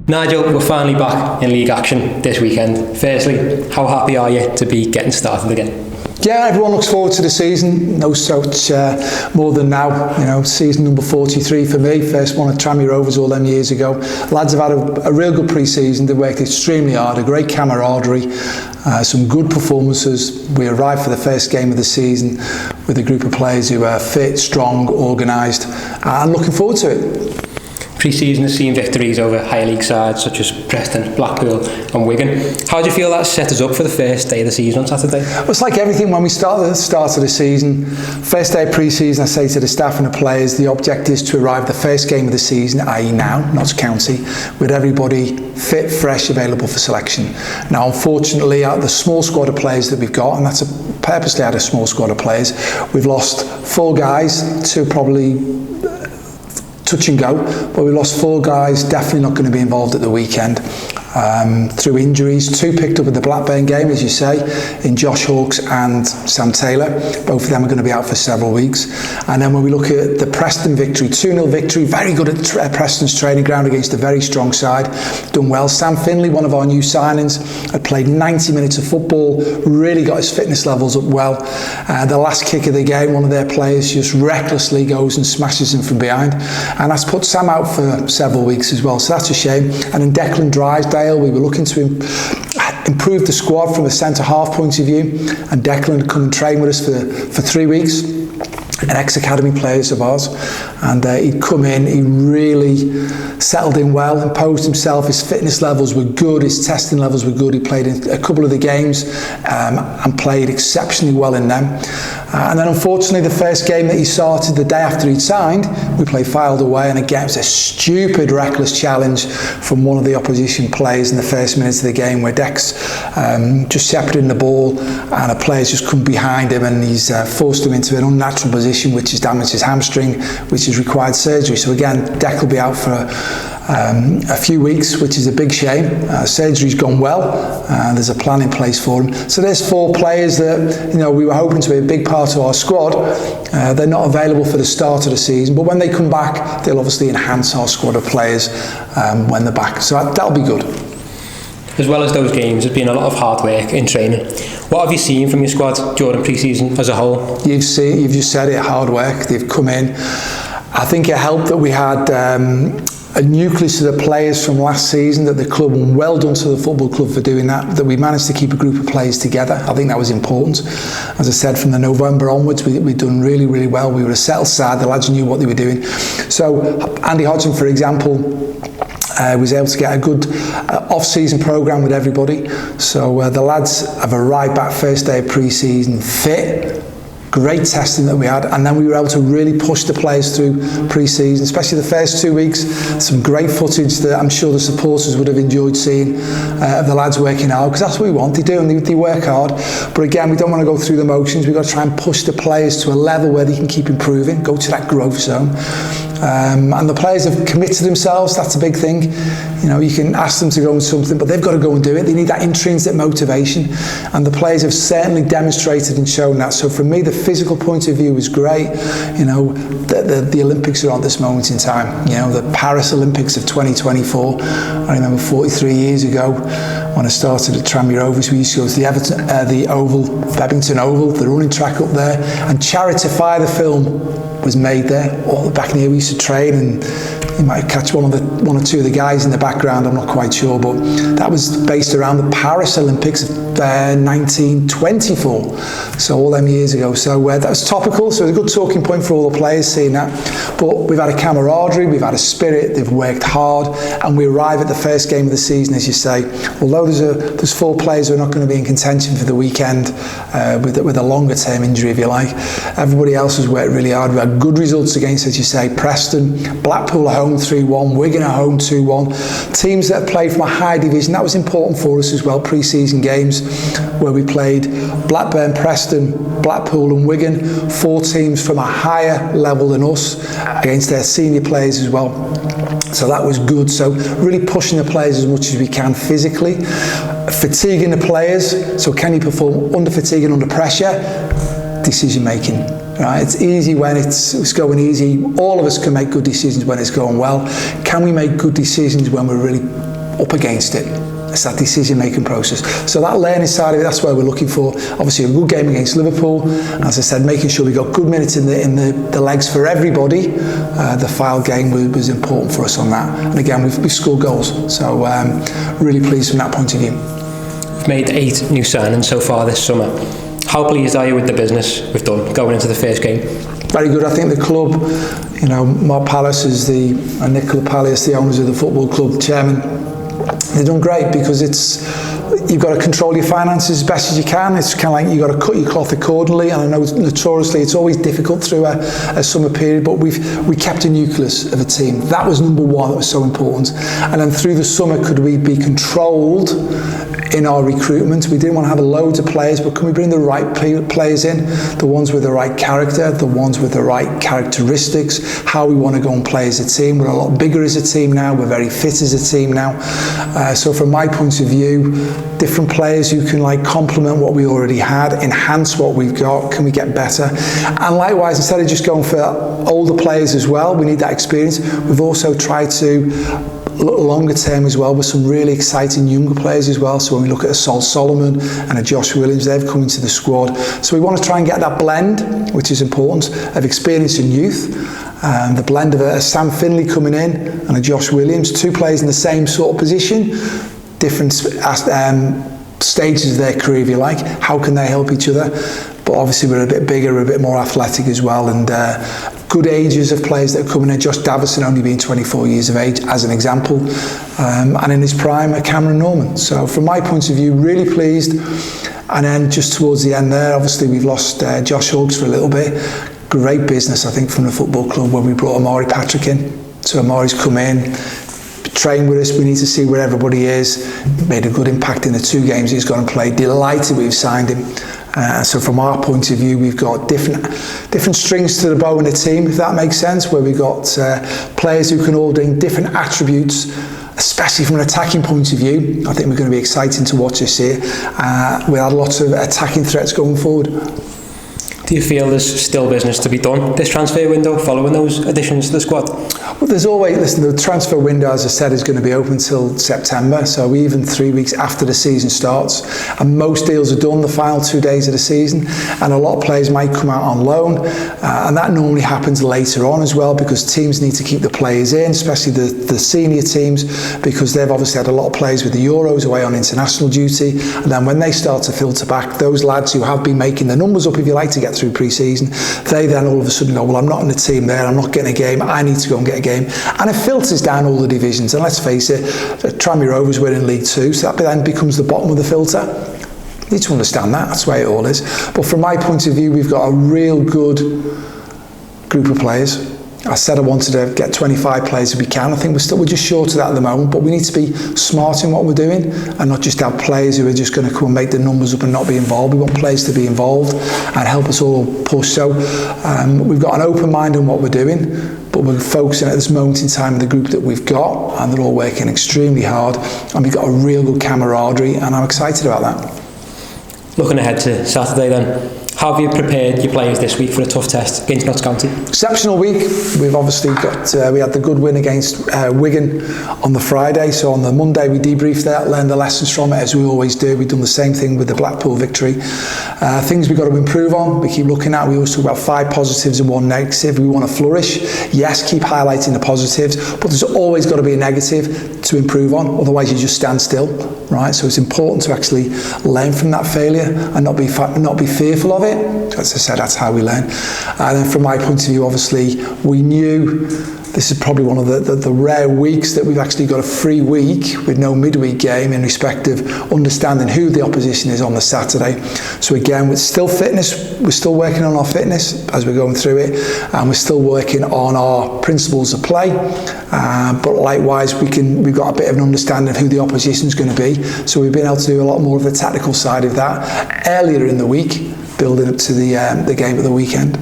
Nigel, we're finally back in league action this weekend. Firstly, how happy are you to be getting started again? Yeah, everyone looks forward to the season. No such more than now. You know, season number 43 for me. First one at Tranmere Rovers all them years ago. Lads have had a real good pre-season. They worked extremely hard. A great camaraderie. Some good performances. We arrived for the first game of the season with a group of players who are fit, strong, organised, and looking forward to it. Pre-season has seen victories over higher league sides such as Preston, Blackpool and Wigan. How do you feel that set us up for the first day of the season on Saturday? Well, it's like everything when we start of the season. First day of pre-season, I say to the staff and the players, the object is to arrive the first game of the season, i.e. now, Notts County, with everybody fit, fresh, available for selection. Now, unfortunately, out of the small squad of players that we've got, and that's purposely out of a small squad of players, we've lost 4 guys to probably touch and go, but we lost 4 guys definitely not going to be involved at the weekend through injuries. 2 picked up at the Blackburn game, as you say, in Josh Hawkes and Sam Taylor. Both of them are going to be out for several weeks. And then when we look at the Preston victory, 2-0 victory, very good at Preston's training ground against a very strong side, done well. Sam Finley, one of our new signings, had played 90 minutes of football, really got his fitness levels up well. The last kick of the game, one of their players just recklessly goes and smashes him from behind, and that's put Sam out for several weeks as well, so that's a shame. And in Declan Drysdale, we were looking to improve the squad from a centre-half point of view, and Declan had come and train with us for 3 weeks, an ex-academy player of ours, and he'd come in, he really settled in well, imposed himself, his fitness levels were good, his testing levels were good, he played in a couple of the games and played exceptionally well in them. And then unfortunately the first game that he started the day after he'd signed, we played Fylde away, and again it was a stupid reckless challenge from one of the opposition players in the first minutes of the game, where Dex just shepherding the ball and a player's just come behind him and he's forced him into an unnatural position which has damaged his hamstring, which has required surgery. So again, Deck will be out for a few weeks, which is a big shame. Surgery's gone well, there's a plan in place for him. So there's 4 players that, you know, we were hoping to be a big part of our squad. They're not available for the start of the season, but when they come back, they'll obviously enhance our squad of players when they're back. So that'll be good. As well as those games, there's been a lot of hard work in training. What have you seen from your squad during pre-season as a whole? You've just said it, hard work. They've come in. I think it helped that we had a nucleus of the players from last season, that the club, and well done to the football club for doing that we managed to keep a group of players together. I think that was important. As I said, from the November onwards, we'd done really, really well. We were a settled side, the lads knew what they were doing. So Andy Hodgson, for example, was able to get a good off-season programme with everybody. So the lads have arrived back first day of pre-season fit, great testing that we had, and then we were able to really push the players through pre-season, especially the first 2 weeks. Some great footage that I'm sure the supporters would have enjoyed seeing of the lads working hard, because that's what we want. They do, and they work hard. But again, we don't want to go through the motions. We've got to try and push the players to a level where they can keep improving, go to that growth zone. And the players have committed themselves. That's a big thing. You know, you can ask them to go and something, but they've got to go and do it. They need that intrinsic motivation, and the players have certainly demonstrated and shown that. So for me, the physical point of view is great. You know, the Olympics are on this moment in time. You know, the Paris Olympics of 2024. I remember 43 years ago when I started at Tranmere Rovers, we used to go to the Oval, Bebington Oval, the running track up there, and 𝗬𝗎, the film, was made there. All back in here we used to train, and you might catch one or two of the guys in the background, I'm not quite sure, but that was based around the Paris Olympics of 1924, so all them years ago. So that was topical, so it was a good talking point for all the players seeing that. But we've had a camaraderie, we've had a spirit, they've worked hard, and we arrive at the first game of the season, as you say. Although there's 4 players who are not going to be in contention for the weekend with a longer term injury, if you like, everybody else has worked really hard. We had good results against, as you say, Preston, Blackpool at home 3-1, Wigan at home 2-1. Teams that have played from a high division, that was important for us as well, pre-season games where we played Blackburn, Preston, Blackpool and Wigan, 4 teams from a higher level than us against their senior players as well. So that was good. So really pushing the players as much as we can physically, fatiguing the players. So can you perform under fatigue and under pressure? Decision making. Right? It's easy when it's going easy. All of us can make good decisions when it's going well. Can we make good decisions when we're really up against it. It's that decision-making process. So that learning side of it, that's where we're looking for. Obviously, a good game against Liverpool. As I said, making sure we got good minutes in the legs for everybody. The Fylde game was important for us on that. And again, we've scored goals. So really pleased from that point of view. We've made 8 new signings so far this summer. How pleased are you with the business we've done going into the first game? Very good. I think the club, you know, 𝗦𝗨𝗣𝗣𝗥𝗧 and Nigel Adkins, the owners of the football club, chairman, they've done great because you've got to control your finances as best as you can. It's kind of like you've got to cut your cloth accordingly. And I know notoriously it's always difficult through a summer period, but we kept a nucleus of a team. That was number one. That was so important. And then through the summer, could we be controlled in our recruitment? We didn't want to have loads of players, but can we bring the right players in? The ones with the right character, the ones with the right characteristics, how we want to go and play as a team. We're a lot bigger as a team now. We're very fit as a team now. So from my point of view, different players who can like complement what we already had, enhance what we've got. Can we get better? And likewise, instead of just going for older players as well, we need that experience. We've also tried to look longer term as well with some really exciting younger players as well. So when we look at a Sol Solomon and a Josh Williams, they've come into the squad. So we want to try and get that blend, which is important, of experience and youth. The blend of a Sam Finley coming in and a Josh Williams, 2 players in the same sort of position, different stages of their career, if you like. How can they help each other? But obviously we're a bit bigger, we're a bit more athletic as well, and good ages of players that are coming in. Josh Davison only being 24 years of age, as an example, and in his prime, Cameron Norman. So from my point of view, really pleased. And then just towards the end there, obviously we've lost Josh Hughes for a little bit. Great business, I think, from the football club when we brought 𝗦𝗨𝗣𝗥𝗧 in. So Amari's come in, trained with us. We need to see where everybody is. Made a good impact in the 2 games he's gone and played. Delighted we've signed him. So from our point of view, we've got different strings to the bow in the team, if that makes sense, where we've got players who can all bring different attributes, especially from an attacking point of view. I think we're going to be exciting to watch this year. We had lots of attacking threats going forward. Do you feel there's still business to be done this transfer window following those additions to the squad? Well, there's always, listen, the transfer window, as I said, is going to be open until September, so even 3 weeks after the season starts. And most deals are done the final 2 days of the season, and a lot of players might come out on loan, and that normally happens later on as well, because teams need to keep the players in, especially the senior teams, because they've obviously had a lot of players with the Euros away on international duty, and then when they start to filter back, those lads who have been making the numbers up, if you like, to get through pre-season, they then all of a sudden go, well, I'm not in the team there, I'm not getting a game, I need to go and get a game. And it filters down all the divisions, and let's face it, Tranmere Rovers were in League 2, so that then becomes the bottom of the filter. You need to understand that, that's the way it all is. But from my point of view, we've got a real good group of players. I said I wanted to get 25 players if we can. I think we're just short of that at the moment, but we need to be smart in what we're doing and not just have players who are just going to come and make the numbers up and not be involved. We want players to be involved and help us all push. So we've got an open mind on what we're doing, but we're focusing at this moment in time on the group that we've got, and they're all working extremely hard, and we've got a real good camaraderie, and I'm excited about that. Looking ahead to Saturday then, how have you prepared your players this week for a tough test against Notts County? Exceptional week. We've obviously got, we had the good win against Wigan on the Friday, so on the Monday we debriefed that, learned the lessons from it as we always do. We've done the same thing with the Blackpool victory. Things we've got to improve on, we keep looking at. We always talk about 5 positives and 1 negative. We want to flourish. Yes, keep highlighting the positives, but there's always got to be a negative to improve on, otherwise you just stand still, right? So it's important to actually learn from that failure and not be fearful of it. As I said, that's how we learn. And then from my point of view, obviously, we knew this is probably one of the rare weeks that we've actually got a free week with no midweek game in respect of understanding who the opposition is on the Saturday. So again, with still fitness, we're still working on our fitness as we're going through it, and we're still working on our principles of play. But likewise, we've got a bit of an understanding of who the opposition is going to be. So we've been able to do a lot more of the tactical side of that earlier in the week, building up to the game at the weekend.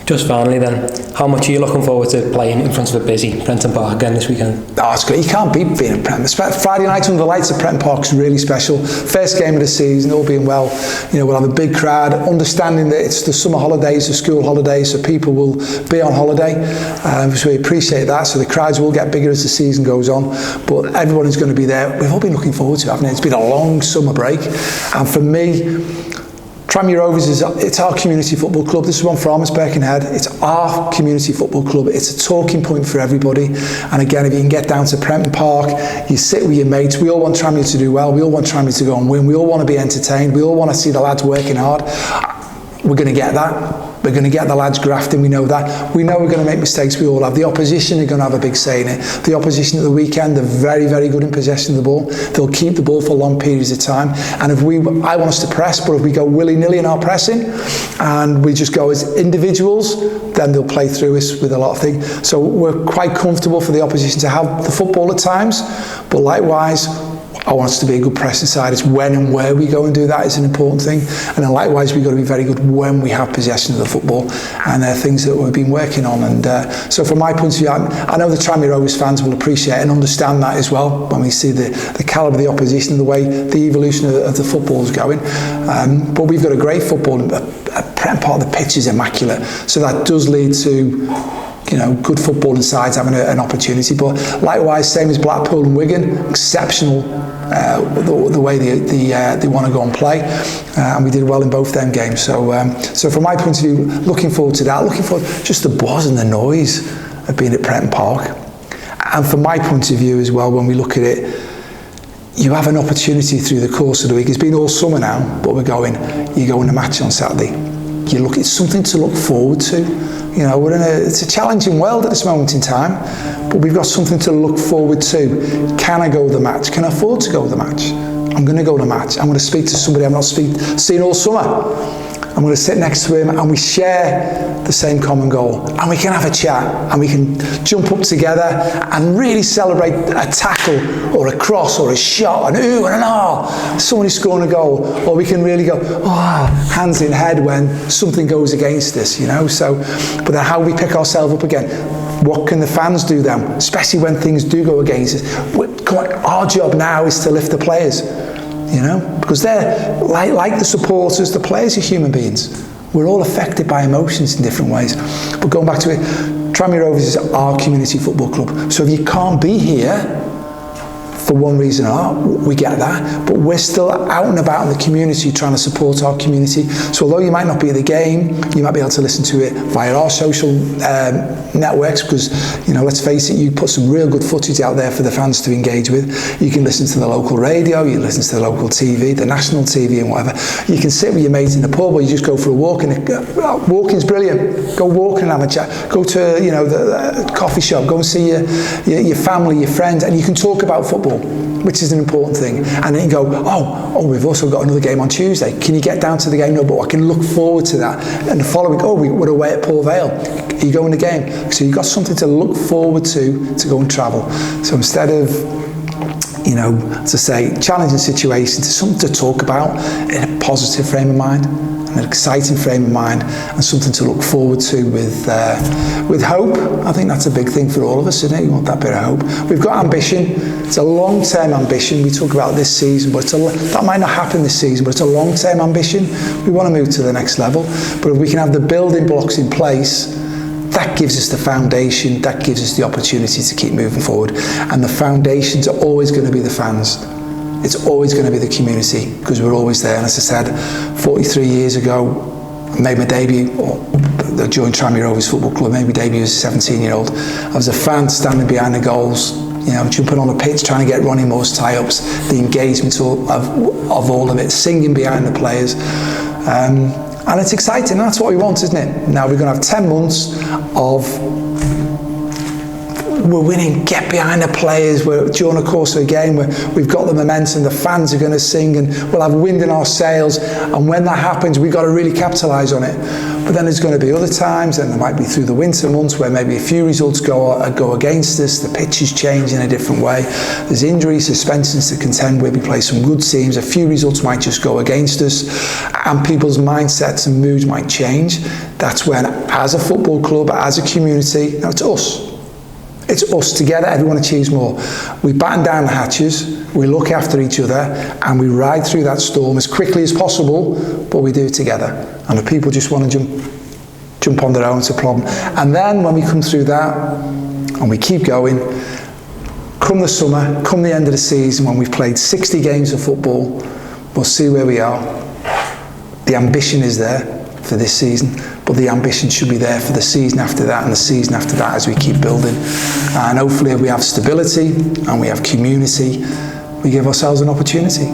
Just finally then, How much are you looking forward to playing in front of a busy Prenton Park again this weekend? Oh, it's great. You can't beat being in Prenton. Friday night under the lights at Prenton Park is really special. First game of the season, all being well. We'll have a big crowd, understanding that it's the summer holidays, the school holidays, so people will be on holiday. So we appreciate that. So the crowds will get bigger as the season goes on. But everyone is going to be there. We've all been looking forward to it, haven't we? It's been a long summer break. And for me, Tranmere Rovers it's our community football club. This is one for 𝗦𝗧𝗧𝗏𝗧𝗏. It's our community football club. It's a talking point for everybody. And again, if you can get down to Prenton Park, you sit with your mates. We all want Tranmere to do well. We all want Tranmere to go and win. We all want to be entertained. We all want to see the lads working hard. We're going to get that. We're going to get the lads grafting, we know that. We know we're going to make mistakes, we all have. The opposition are going to have a big say in it. The opposition at the weekend, they're very, very good in possession of the ball. They'll keep the ball for long periods of time. And I want us to press, but if we go willy-nilly in our pressing, and we just go as individuals, then they'll play through us with a lot of things. So we're quite comfortable for the opposition to have the football at times, but likewise, I want us to be a good pressing side. It's when and where we go and do that is an important thing. And then likewise, we've got to be very good when we have possession of the football. And they're things that we've been working on. And so from my point of view, I know the Tranmere Rovers fans will appreciate and understand that as well when we see the calibre of the opposition and the way the evolution of the football is going. But we've got a great football. Part of the pitch is immaculate. So that does lead to good footballing sides having an opportunity. But likewise, same as Blackpool and Wigan, exceptional the way they want to go and play, and we did well in both them games. So from my point of view, looking forward to that. Looking forward just the buzz and the noise of being at Prenton Park. And from my point of view as well, when we look at it, you have an opportunity through the course of the week. It's been all summer now, but you're going to match on Saturday. It's something to look forward to. It's a challenging world at this moment in time, but we've got something to look forward to. Can I go to the match? Can I afford to go to the match? I'm going to go to the match. I'm going to speak to somebody I've not seen all summer. I'm going to sit next to him and we share the same common goal. And we can have a chat and we can jump up together and really celebrate a tackle or a cross or a shot, an ooh and an ah, somebody scoring a goal. Or we can really go, hands in head when something goes against us, but then how we pick ourselves up again. What can the fans do then, especially when things do go against us? Our job now is to lift the players. Because they're like the supporters, the players are human beings. We're all affected by emotions in different ways. But going back to it, Tranmere Rovers is our community football club. So if you can't be here for one reason or another, we get that. But we're still out and about in the community trying to support our community. So although you might not be at the game, you might be able to listen to it via our social networks, because, let's face it, you put some real good footage out there for the fans to engage with. You can listen to the local radio, you listen to the local TV, the national TV and whatever. You can sit with your mates in the pub or you just go for a walk, and walking's brilliant. Go walking and have a chat. Go to, the coffee shop, go and see your family, your friends, and you can talk about football, which is an important thing. And then you go, we've also got another game on Tuesday. Can you get down to the game? No, but I can look forward to that. And the following, we're away at Port Vale. Are you going to the game? So you've got something to look forward to go and travel. So instead of, to say, challenging situations, it's something to talk about in a positive frame of mind, an exciting frame of mind, and something to look forward to with hope. I think that's a big thing for all of us, isn't it? You want that bit of hope. We've got ambition. It's a long-term ambition. We talk about this season, but that might not happen this season, but it's a long-term ambition. We want to move to the next level. But if we can have the building blocks in place, that gives us the foundation, that gives us the opportunity to keep moving forward. And the foundations are always going to be the fans. It's always going to be the community, because we're always there. And as I said, 43 years ago, I made my debut, I joined Tranmere Rovers Football Club, made my debut as a 17-year-old. I was a fan standing behind the goals, jumping on the pitch, trying to get Ronnie Moore's tie-ups, the engagement of all of it, singing behind the players. And it's exciting, and that's what we want, isn't it? Now we're going to have 10 months of we're winning, get behind the players, during the course of the game, we've got the momentum, the fans are going to sing, and we'll have wind in our sails, and when that happens, we've got to really capitalise on it. But then there's going to be other times, and there might be through the winter months where maybe a few results go against us, the pitch is changing in a different way, there's injuries, suspensions to contend with, we play some good teams, a few results might just go against us, and people's mindsets and moods might change. That's when as a football club, as a community. No, it's us. It's us together. Everyone achieves more. We batten down the hatches, we look after each other, and we ride through that storm as quickly as possible, but we do it together. And if people just want to jump on their own, it's a problem. And then when we come through that, and we keep going, come the summer, come the end of the season, when we've played 60 games of football, we'll see where we are. The ambition is there for this season, but the ambition should be there for the season after that and the season after that as we keep building. And hopefully if we have stability and we have community, we give ourselves an opportunity.